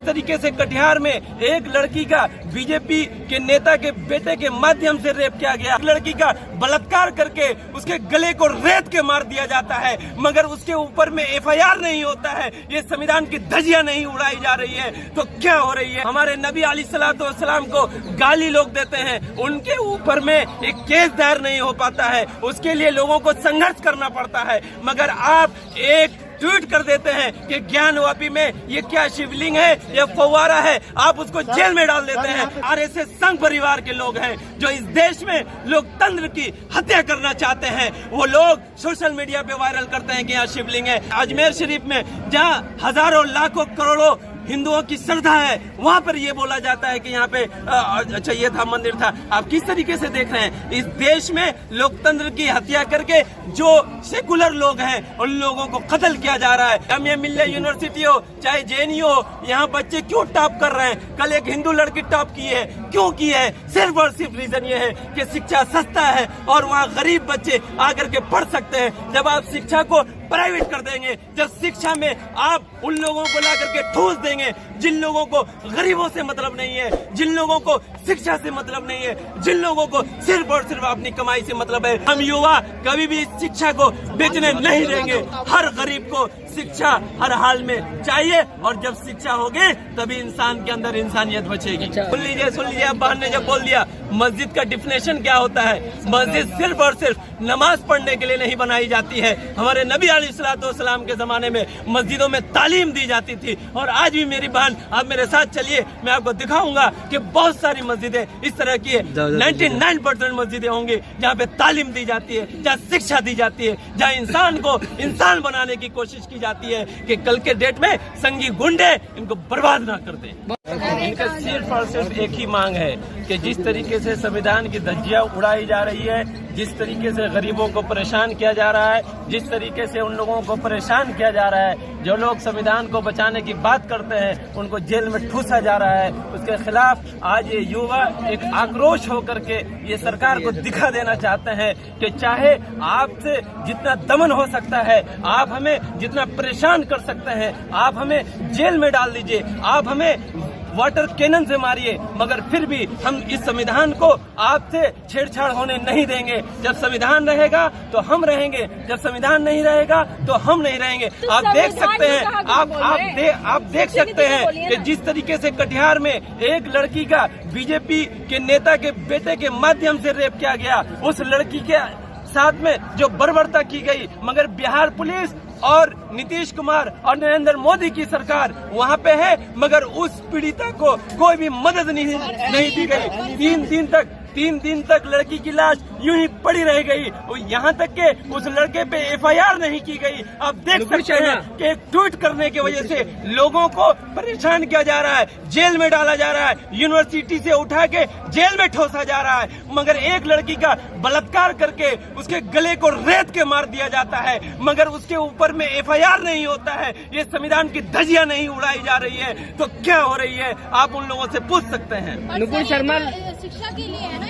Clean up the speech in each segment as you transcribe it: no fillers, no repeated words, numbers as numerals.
तरीके से कटिहार में एक लड़की का बीजेपी के नेता के बेटे के माध्यम से रेप किया गया, एक लड़की का बलात्कार करके उसके गले को रेत के मार दिया जाता है, मगर उसके ऊपर में FIR नहीं होता है। ये संविधान की धज्जियां नहीं उड़ाई जा रही है तो क्या हो रही है? हमारे नबी अलैहिस्सलाम को गाली लोग देते हैं, उनके ऊपर में एक केस दायर नहीं हो पाता है, उसके लिए लोगों को संघर्ष करना पड़ता है। मगर आप एक ट्वीट कर देते हैं कि ज्ञानवापी में ये क्या शिवलिंग है, ये फव्वारा है, आप उसको जेल में डाल देते हैं। RSS संघ परिवार के लोग हैं जो इस देश में लोकतंत्र की हत्या करना चाहते हैं। वो लोग सोशल मीडिया पे वायरल करते हैं कि यहाँ शिवलिंग है। अजमेर शरीफ में जहाँ हजारों लाखों करोड़ों हिंदुओं की श्रद्धा है, वहाँ पर ये बोला जाता है कि यहाँ पे अच्छा ये था, मंदिर था। आप किस तरीके से देख रहे हैं? इस देश में लोकतंत्र की हत्या करके जो सेकुलर लोग हैं उन लोगों को कत्ल किया जा रहा है। हम ये मिल्ले यूनिवर्सिटी हो चाहे JNU हो, यहाँ बच्चे क्यों टॉप कर रहे हैं? कल एक हिंदू लड़की टॉप की है, क्यों की है? सिर्फ और सिर्फ रीजन ये है कि शिक्षा सस्ता है और वहाँ गरीब बच्चे आकर के पढ़ सकते हैं। जब आप शिक्षा को प्राइवेट कर देंगे, जब शिक्षा में आप उन लोगों को ला करके ठूस देंगे जिन लोगों को गरीबों से मतलब नहीं है, जिन लोगों को शिक्षा से मतलब नहीं है, जिन लोगों को सिर्फ और सिर्फ अपनी कमाई से मतलब है, हम युवा कभी भी शिक्षा को बेचने नहीं देंगे। हर गरीब को शिक्षा हर हाल में चाहिए और जब शिक्षा होगी तभी इंसान के अंदर इंसानियत बचेगी। सुन लीजिए अब बहन ने जब बोल दिया, मस्जिद का डिफिनेशन क्या होता है? मस्जिद सिर्फ और सिर्फ नमाज पढ़ने के लिए नहीं बनाई जाती है। हमारे नबी अलैहिस्सलाम के जमाने में मस्जिदों में तालीम दी जाती थी और आज भी मेरी बहन आप मेरे साथ चलिए, मैं आपको दिखाऊंगा कि बहुत सारी मस्जिदें इस तरह की है। 99% मस्जिदें होंगी जहाँ पे तालीम दी जाती है, जहाँ शिक्षा दी जाती है, जहाँ इंसान को इंसान बनाने की कोशिश की जाती है कि कल के डेट में संगी गुंडे इनको बर्बाद ना कर दें। इनका सिर्फ और सिर्फ एक ही मांग है कि जिस तरीके से संविधान की धज्जियां उड़ाई जा रही है, जिस तरीके से गरीबों को परेशान किया जा रहा है, जिस तरीके से उन लोगों को परेशान किया जा रहा है जो लोग संविधान को बचाने की बात करते हैं, उनको जेल में ठूसा जा रहा है, उसके खिलाफ आज ये युवा एक आक्रोश होकर के ये सरकार को दिखा देना चाहते हैं कि चाहे आपसे जितना दमन हो सकता है, आप हमें जितना परेशान कर सकते हैं, आप हमें जेल में डाल दीजिए, आप हमें वाटर कैनन से मारिए, मगर फिर भी हम इस संविधान को आपसे छेड़छाड़ होने नहीं देंगे। जब संविधान रहेगा तो हम रहेंगे, जब संविधान नहीं रहेगा तो हम नहीं रहेंगे। तो आप देख सकते हैं, आप देख सकते हैं कि जिस तरीके से कटिहार में एक लड़की का बीजेपी के नेता के बेटे के माध्यम से रेप किया गया, उस लड़की के साथ में जो बर्बरता की गई, मगर बिहार पुलिस और नीतीश कुमार और नरेंद्र मोदी की सरकार वहाँ पे है, मगर उस पीड़िता को कोई भी मदद नहीं दी गई। 3 दिन तक लड़की की लाश यूं ही पड़ी रह गई, यहाँ तक के उस लड़के पे FIR नहीं की गई। आप देख सकते हैं कि एक ट्वीट करने की वजह से लोगों को परेशान किया जा रहा है, जेल में डाला जा रहा है, यूनिवर्सिटी से उठा के जेल में ठोसा जा रहा है, मगर एक लड़की का बलात्कार करके उसके गले को रेत के मार दिया जाता है, मगर उसके ऊपर में FIR नहीं होता है। ये संविधान की धज्जियां नहीं उड़ाई जा रही है तो क्या हो रही है? आप उन लोगों से पूछ सकते हैं। नुपुर शर्मा शिक्षा के लिए है ना,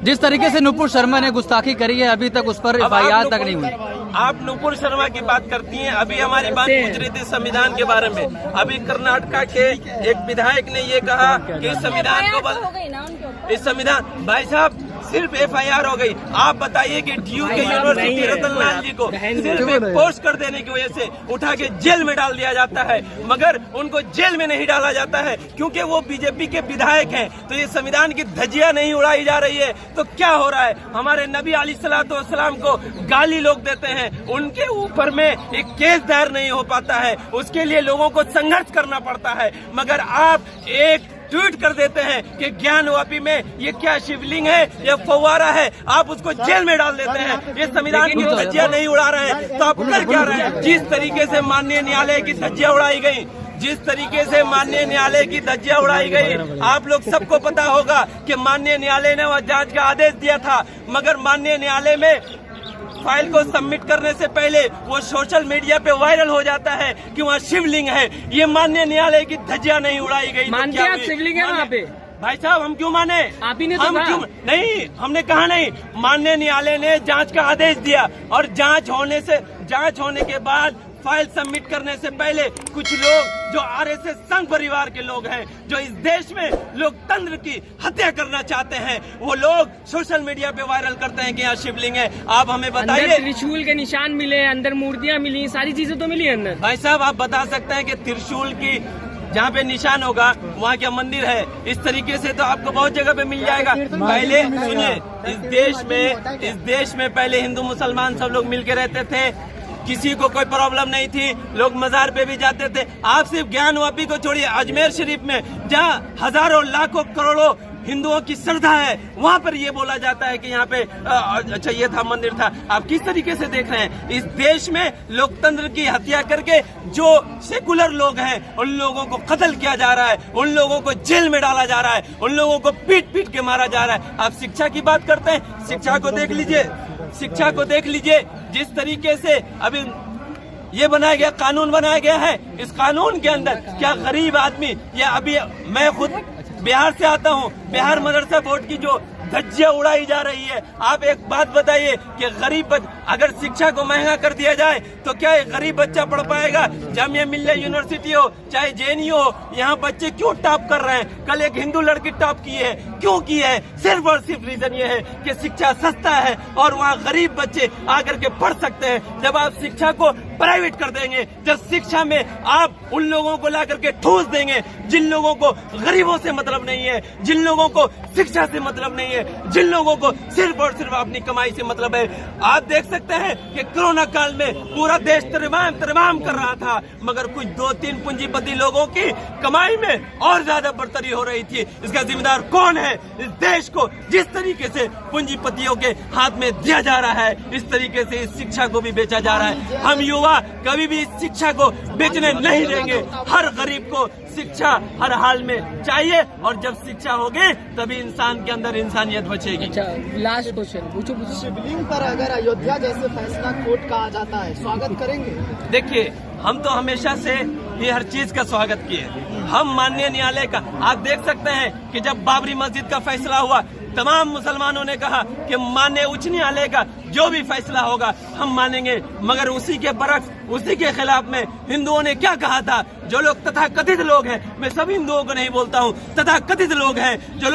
जिस तरीके से नुपुर शर्मा ने गुस्ताखी करी है, अभी तक उस पर FIR तक नहीं हुई। आप नुपुर शर्मा की बात करती हैं, अभी हमारी बात पूछ रही थी संविधान के बारे में। अभी कर्नाटका के एक विधायक ने ये कहा कि इस संविधान को, इस संविधान, भाई साहब सिर्फ FIR हो गई। आप बताइए कि DU के यूनिवर्सिटी रतनलाल जी को सिर्फ एक पोस्ट कर देने की वजह से उठा के जेल में डाल दिया जाता है, मगर उनको जेल में नहीं डाला जाता है क्योंकि वो बीजेपी के विधायक हैं। तो ये संविधान की धज्जियां नहीं उड़ाई जा रही है तो क्या हो रहा है? हमारे नबी अलैहिस्सलाम को गाली लोग देते हैं, उनके ऊपर में एक केस दायर नहीं हो पाता है, उसके लिए लोगों को संघर्ष करना पड़ता है। मगर आप एक ट्वीट कर देते हैं कि ज्ञानवापी में ये क्या शिवलिंग है, ये फव्वारा है, आप उसको जेल में डाल देते हैं। ये संविधान की धज्जियां नहीं उड़ा रहे हैं तो आप कर क्या रहे हैं? जिस तरीके से माननीय न्यायालय की धज्जियां उड़ाई गई, जिस तरीके से माननीय न्यायालय की धज्जियां उड़ाई गई, आप लोग सबको पता होगा कि माननीय न्यायालय ने वह जांच का आदेश दिया था, मगर माननीय न्यायालय में फाइल को सबमिट करने से पहले वो सोशल मीडिया पे वायरल हो जाता है कि वहाँ शिवलिंग है। ये माननीय न्यायालय की धज्जियां नहीं उड़ाई गई। मानते हैं आप शिवलिंग है वहाँ पे? भाई साहब हम क्यों माने? आप ही ने तो हम क्यों नहीं, हमने कहा नहीं। माननीय न्यायालय ने जांच का आदेश दिया और जांच होने के बाद फाइल सबमिट करने से पहले कुछ लोग जो आरएसएस संघ परिवार के लोग हैं, जो इस देश में लोकतंत्र की हत्या करना चाहते हैं, वो लोग सोशल मीडिया पे वायरल करते हैं कि यहाँ शिवलिंग है। आप हमें बताइए, त्रिशूल के निशान मिले, अंदर मूर्तियां मिली, सारी चीजें तो मिली अंदर। भाई साहब आप बता सकते हैं कि त्रिशूल की जहाँ पे निशान होगा वहाँ क्या मंदिर है? इस तरीके से तो आपको बहुत जगह पे मिल जाएगा। पहले सुनिए, इस देश में पहले हिंदू मुसलमान सब लोग मिलके रहते थे, किसी को कोई प्रॉब्लम नहीं थी, लोग मजार पे भी जाते थे। आप सिर्फ ज्ञानवापी को छोड़िए, अजमेर शरीफ में जहाँ हजारों लाखों करोड़ों हिंदुओं की श्रद्धा है, वहाँ पर ये बोला जाता है कि यहाँ पे अच्छा ये था, मंदिर था। आप किस तरीके से देख रहे हैं? इस देश में लोकतंत्र की हत्या करके जो सेकुलर लोग हैं उन लोगों को कत्ल किया जा रहा है, उन लोगों को जेल में डाला जा रहा है, उन लोगों को पीट पीट के मारा जा रहा है। आप शिक्षा की बात करते हैं, शिक्षा को देख लीजिए, शिक्षा को देख लीजिए। जिस तरीके से अभी ये बनाया गया, कानून बनाया गया है, इस कानून के अंदर क्या गरीब आदमी, या अभी मैं खुद बिहार से आता हूँ, बिहार मदरसा बोर्ड की जो धज्जियां उड़ाई जा रही है, आप एक बात बताइए कि गरीब अगर शिक्षा को महंगा कर दिया जाए तो क्या एक गरीब बच्चा पढ़ पाएगा? जामिया मिल्लिया यूनिवर्सिटी हो चाहे जेएनयू हो, यहाँ बच्चे क्यों टॉप कर रहे हैं? कल एक हिंदू लड़की टॉप की है, क्यों की है? सिर्फ और सिर्फ रीजन ये है कि शिक्षा सस्ता है और वहाँ गरीब बच्चे आकर के पढ़ सकते हैं। जब आप शिक्षा को प्राइवेट कर देंगे, जब शिक्षा में आप उन लोगों को ला करके ठूस देंगे जिन लोगों को गरीबों से मतलब नहीं है, जिन लोगों को शिक्षा से मतलब नहीं है, जिन लोगों को सिर्फ और सिर्फ अपनी कमाई से मतलब है। आप देख सकते हैं कि कोरोना काल में पूरा देश तमाम कर रहा था, मगर कुछ 2-3 पूंजीपति लोगों की कमाई में और ज्यादा बढ़ोतरी हो रही थी। इसका जिम्मेदार कौन है? इस देश को जिस तरीके से पूंजीपतियों के हाथ में दिया जा रहा है, इस तरीके से इस शिक्षा को भी बेचा जा रहा है। हम युवा कभी भी इस शिक्षा को बेचने नहीं देंगे। हर गरीब को शिक्षा हर हाल में चाहिए, और जब शिक्षा होगी तभी इंसान के अंदर इंसानियत बचेगी। अच्छा, लास्ट क्वेश्चन पूछो। शिवलिंग पर अगर अयोध्या जैसे फैसला कोर्ट का आ जाता है, स्वागत करेंगे? देखिए, हम तो हमेशा से ही हर चीज का स्वागत किए। हम माननीय न्यायालय का, आप देख सकते हैं कि जब बाबरी मस्जिद का फैसला हुआ, तमाम मुसलमानों ने कहा कि माननीय उच्च न्यायालय का जो भी फैसला होगा हम मानेंगे, मगर उसी के बरक्स, उसी के खिलाफ में हिंदुओं ने क्या कहा था? जो लोग तथाकथित लोग हैं, मैं सब हिंदुओं को नहीं बोलता हूँ, तथाकथित लोग हैं, जो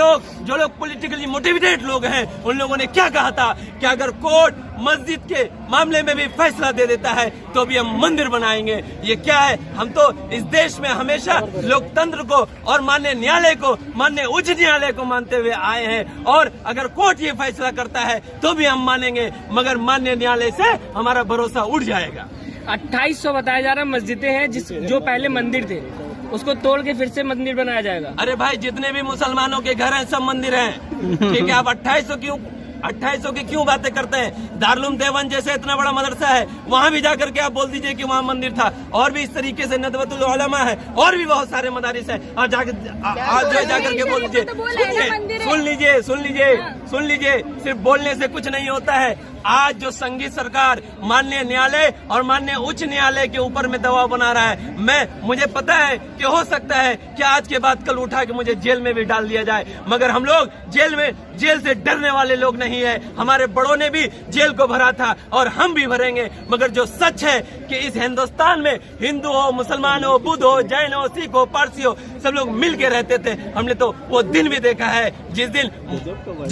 लोग पॉलिटिकली मोटिवेटेड लोग हैं, उन लोगों ने क्या कहा था कि अगर कोर्ट मस्जिद के मामले में भी फैसला दे देता है तो भी हम मंदिर बनाएंगे। ये क्या है? हम तो इस देश में हमेशा लोकतंत्र को और माननीय न्यायालय को, माननीय उच्च न्यायालय को मानते हुए आए हैं, और अगर कोर्ट ये फैसला करता है तो भी हम मानेंगे, मगर माननीय न्यायालय से हमारा भरोसा उठ जाएगा। 2800 बताया जा रहा है मस्जिदें हैं जो पहले मंदिर थे, उसको तोड़ के फिर से मंदिर बनाया जाएगा। अरे भाई, जितने भी मुसलमानों के घर हैं सब मंदिर हैं, ठीक है? आप 2800 की क्यों बातें करते हैं? दारुल देवबंद जैसे इतना बड़ा मदरसा है, वहाँ भी जाकर के आप बोल दीजिए कि वहाँ मंदिर था। और भी इस तरीके से नदवतुल उलमा है, और भी बहुत सारे मदारिस हैं, और जाकर के बोल दीजिए। सुन लीजिए, सिर्फ बोलने से कुछ नहीं होता है। आज जो संघीय सरकार माननीय न्यायालय और माननीय उच्च न्यायालय के ऊपर में दबाव बना रहा है, मुझे पता है कि हो सकता है कि आज के बाद कल उठा के मुझे जेल में भी डाल दिया जाए, मगर हम लोग जेल से डरने वाले लोग नहीं है। हमारे बड़ों ने भी जेल को भरा था और हम भी भरेंगे, मगर जो सच है कि इस हिंदुस्तान में हिंदू हो, मुसलमान हो, बुद्ध हो, जैन हो, सिख हो, पारसी हो, सब लोग मिल के रहते थे। हमने तो वो दिन भी देखा है जिस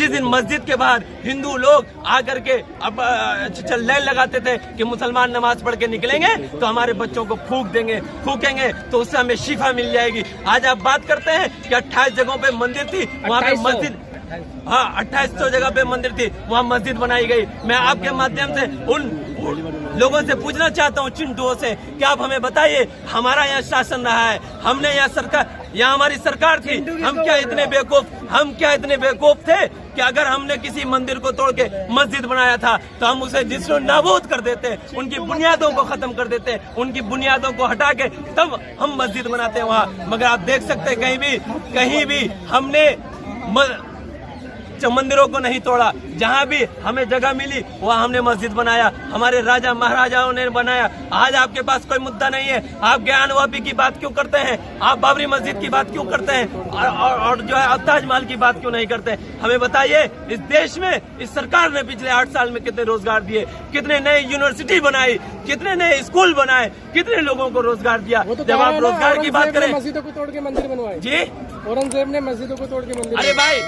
दिन मस्जिद के बाहर हिंदू लोग आकर के अब लाइन लगाते थे कि मुसलमान नमाज पढ़ के निकलेंगे तो हमारे बच्चों को फूकेंगे तो उससे हमें शिफा मिल जाएगी। आज आप बात करते हैं कि 28 जगहों पे मंदिर थी, वहाँ पे मस्जिद, हाँ 2800 जगह पे मंदिर थी, वहाँ मस्जिद बनाई गई। मैं आपके माध्यम से उन लोगों से पूछना चाहता हूँ, चिंटुओं से, कि आप हमें बताइए, हमारा यहाँ शासन रहा है, हमने यहाँ हमारी सरकार थी, हम क्या इतने बेवकूफ थे कि अगर हमने किसी मंदिर को तोड़ के मस्जिद बनाया था तो हम उसे जिसको नाबूद कर देते, उनकी बुनियादों को खत्म कर देते, उनकी बुनियादों को हटा के तब हम मस्जिद बनाते हैं वहाँ। मगर आप देख सकते हैं कहीं भी हमने मंदिरों को नहीं तोड़ा, जहाँ भी हमें जगह मिली वहाँ हमने मस्जिद बनाया, हमारे राजा महाराजाओं ने बनाया। आज आपके पास कोई मुद्दा नहीं है, आप ज्ञानवापी की बात क्यों करते हैं, आप बाबरी मस्जिद की बात क्यों करते हैं और जो है ताजमहल की बात क्यों नहीं करते? हमें बताइए, इस देश में इस सरकार ने पिछले 8 साल में कितने रोजगार दिए, कितने नए यूनिवर्सिटी बनाई, कितने नए स्कूल बनाए, कितने लोगों को रोजगार दिया? जब आप रोजगार की बात करें, मस्जिदों को तोड़ के मंदिर बनवाए जी, औरंगजेब ने मस्जिदों को तोड़ के मंदिर। अरे भाई,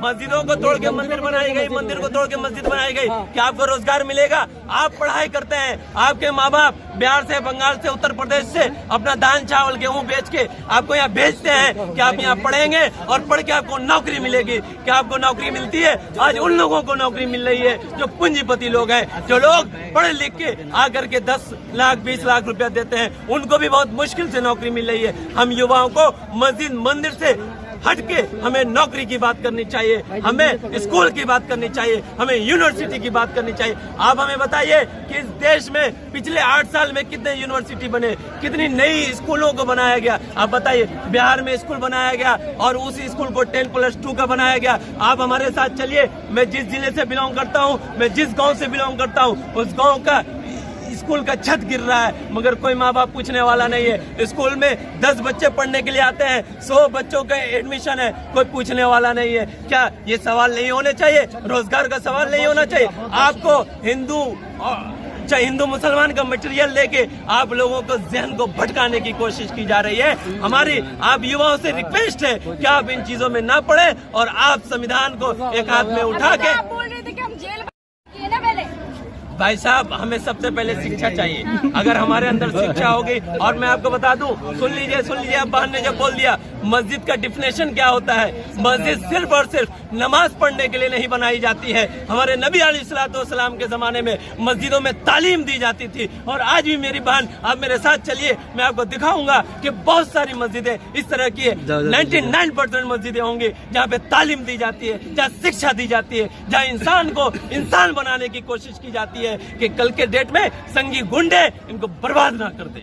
मस्जिदों को तोड़ के मंदिर बनाई गई, मंदिर को तोड़ के मस्जिद बनाई गई, क्या आपको रोजगार मिलेगा? आप पढ़ाई करते हैं, आपके माँ बाप बिहार से, बंगाल से, उत्तर प्रदेश से अपना धान चावल गेहूं बेच के आपको यहाँ भेजते हैं कि आप यहाँ पढ़ेंगे और पढ़ के आपको नौकरी मिलेगी। क्या आपको नौकरी मिलती है? आज उन लोगों को नौकरी मिल रही है जो पूंजीपति लोग हैं, जो लोग पढ़े लिख के आकर के 10 लाख 20 लाख रुपया देते हैं, उनको भी बहुत मुश्किल से नौकरी मिल रही है। हम युवाओं को मस्जिद मंदिर से हटके हमें नौकरी की बात करनी चाहिए, हमें स्कूल की बात करनी चाहिए, हमें यूनिवर्सिटी की बात करनी चाहिए। आप हमें बताइए कि इस देश में पिछले 8 साल में कितने यूनिवर्सिटी बने, कितनी नई स्कूलों को बनाया गया? आप बताइए, बिहार में स्कूल बनाया गया और उसी स्कूल को 10+2 का बनाया गया। आप हमारे साथ चलिए, मैं जिस जिले से बिलोंग करता हूँ, मैं जिस गाँव से बिलोंग करता हूँ, उस गाँव का स्कूल का छत गिर रहा है मगर कोई माँ बाप पूछने वाला नहीं है। स्कूल में 10 बच्चे पढ़ने के लिए आते हैं, 100 बच्चों का एडमिशन है, कोई पूछने वाला नहीं है। क्या ये सवाल नहीं होने चाहिए? रोजगार का सवाल नहीं होना चाहिए? आपको हिंदू मुसलमान का मटेरियल लेके आप लोगों को जहन को भटकाने की कोशिश की जा रही है। हमारी आप युवाओं से रिक्वेस्ट है कि आप इन चीजों में ना पड़े और आप संविधान को एक हाथ में उठा के। बोल रहे थे कि हम जेल में ना पहले। भाई साहब, हमें सबसे पहले शिक्षा चाहिए। अगर हमारे अंदर शिक्षा होगी, और मैं आपको बता दूं, सुन लीजिए, अब बहन ने जब बोल दिया मस्जिद का डिफिनेशन क्या होता है। मस्जिद सिर्फ और सिर्फ नमाज पढ़ने के लिए नहीं बनाई जाती है। हमारे नबी अलैहिस्सलाम के जमाने में मस्जिदों में तालीम दी जाती थी और आज भी मेरी बहन, आप मेरे साथ चलिए, मैं आपको दिखाऊंगा कि बहुत सारी मस्जिदें इस तरह की है। 99% मस्जिदें होंगी जहाँ पे तालीम दी जाती है, जहाँ शिक्षा दी जाती है, जहाँ इंसान को इंसान बनाने की कोशिश की जाती है कि कल के डेट में संगी गुंडे इनको बर्बाद ना कर दे।